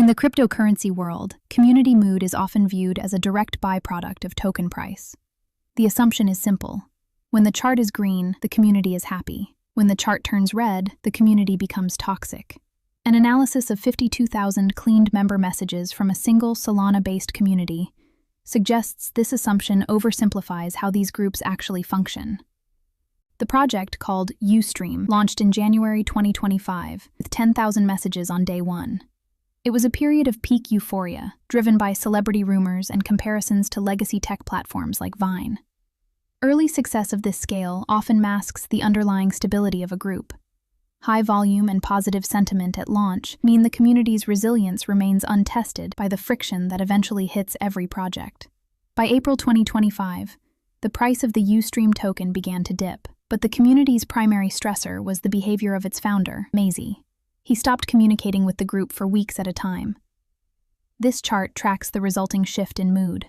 the cryptocurrency world, community mood is often viewed as a direct byproduct of token price. The assumption is simple. When the chart is green, the community is happy. When the chart turns red, the community becomes toxic. An analysis of 52,000 cleaned member messages from a single Solana-based community suggests this assumption oversimplifies how these groups actually function. The project, called Ustream, launched in January 2025 with 10,000 messages on day one. It was a period of peak euphoria, driven by celebrity rumors and comparisons to legacy tech platforms like Vine. Early success of this scale often masks the underlying stability of a group. High volume and positive sentiment at launch mean the community's resilience remains untested by the friction that eventually hits every project. By April 2025, the price of the Ustream token began to dip, but the community's primary stressor was the behavior of its founder, Maisie. He stopped communicating with the group for weeks at a time. This chart tracks the resulting shift in mood.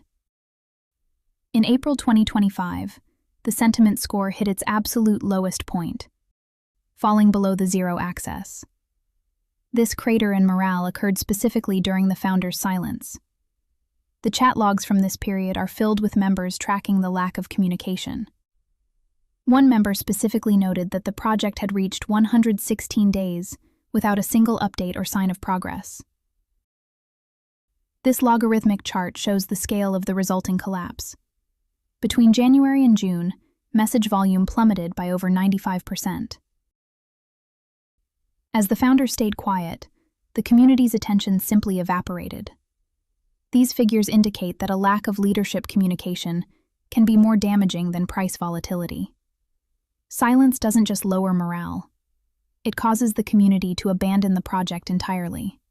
In April 2025, the sentiment score hit its absolute lowest point, falling below the zero axis. This crater in morale occurred specifically during the founder's silence. The chat logs from this period are filled with members tracking the lack of communication. One member specifically noted that the project had reached 116 days without a single update or sign of progress. This logarithmic chart shows the scale of the resulting collapse. Between January and June, message volume plummeted by over 95%. As the founder stayed quiet, the community's attention simply evaporated. These figures indicate that a lack of leadership communication can be more damaging than price volatility. Silence doesn't just lower morale. It causes the community to abandon the project entirely.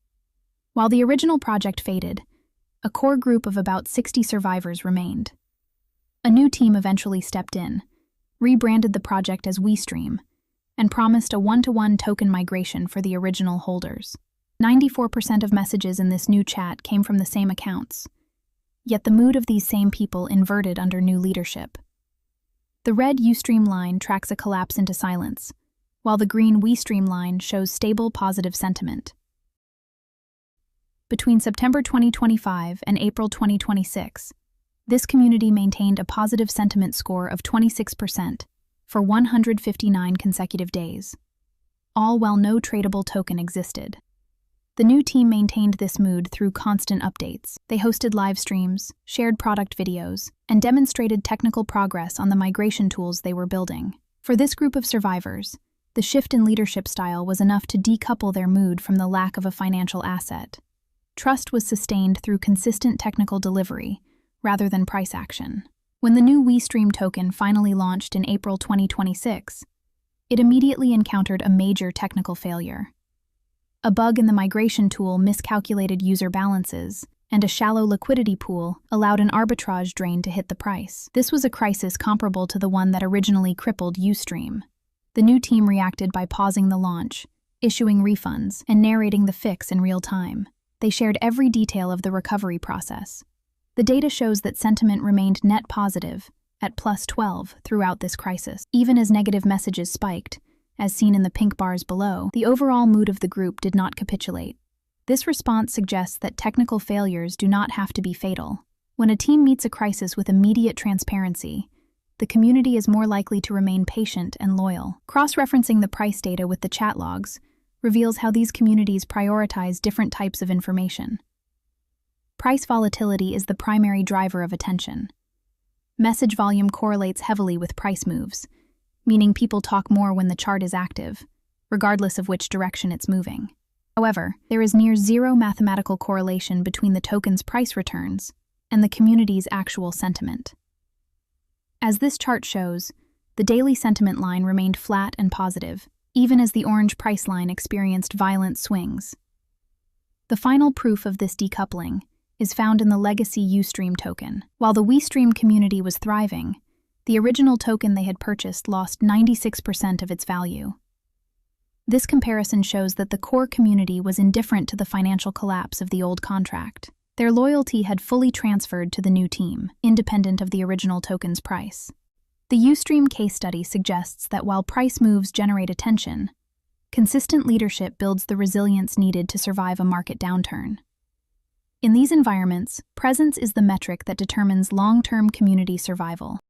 While the original project faded, a core group of about 60 survivors remained. A new team eventually stepped in, rebranded the project as Ustream, and promised a one-to-one token migration for the original holders. 94% of messages in this new chat came from the same accounts, yet the mood of these same people inverted under new leadership. The red Ustream line tracks a collapse into silence, while the green Ustream line shows stable positive sentiment. Between September 2025 and April 2026, this community maintained a positive sentiment score of 26% for 159 consecutive days, all while no tradable token existed. The new team maintained this mood through constant updates. They hosted live streams, shared product videos, and demonstrated technical progress on the migration tools they were building. For this group of survivors, the shift in leadership style was enough to decouple their mood from the lack of a financial asset. Trust was sustained through consistent technical delivery, rather than price action. When the new Ustream token finally launched in April 2026, it immediately encountered a major technical failure. A bug in the migration tool miscalculated user balances, and a shallow liquidity pool allowed an arbitrage drain to hit the price. This was a crisis comparable to the one that originally crippled Ustream. The new team reacted by pausing the launch, issuing refunds, and narrating the fix in real time. They shared every detail of the recovery process. The data shows that sentiment remained net positive, at +12 throughout this crisis. Even as negative messages spiked, as seen in the pink bars below, the overall mood of the group did not capitulate. This response suggests that technical failures do not have to be fatal. When a team meets a crisis with immediate transparency, the community is more likely to remain patient and loyal. Cross-referencing the price data with the chat logs reveals how these communities prioritize different types of information. Price volatility is the primary driver of attention. Message volume correlates heavily with price moves, meaning people talk more when the chart is active, regardless of which direction it's moving. However, there is near zero mathematical correlation between the token's price returns and the community's actual sentiment. As this chart shows, the daily sentiment line remained flat and positive, even as the orange price line experienced violent swings. The final proof of this decoupling is found in the legacy Ustream token. While the Ustream community was thriving, the original token they had purchased lost 96% of its value. This comparison shows that the core community was indifferent to the financial collapse of the old contract. Their loyalty had fully transferred to the new team, independent of the original token's price. The Ustream case study suggests that while price moves generate attention, consistent leadership builds the resilience needed to survive a market downturn. In these environments, presence is the metric that determines long-term community survival.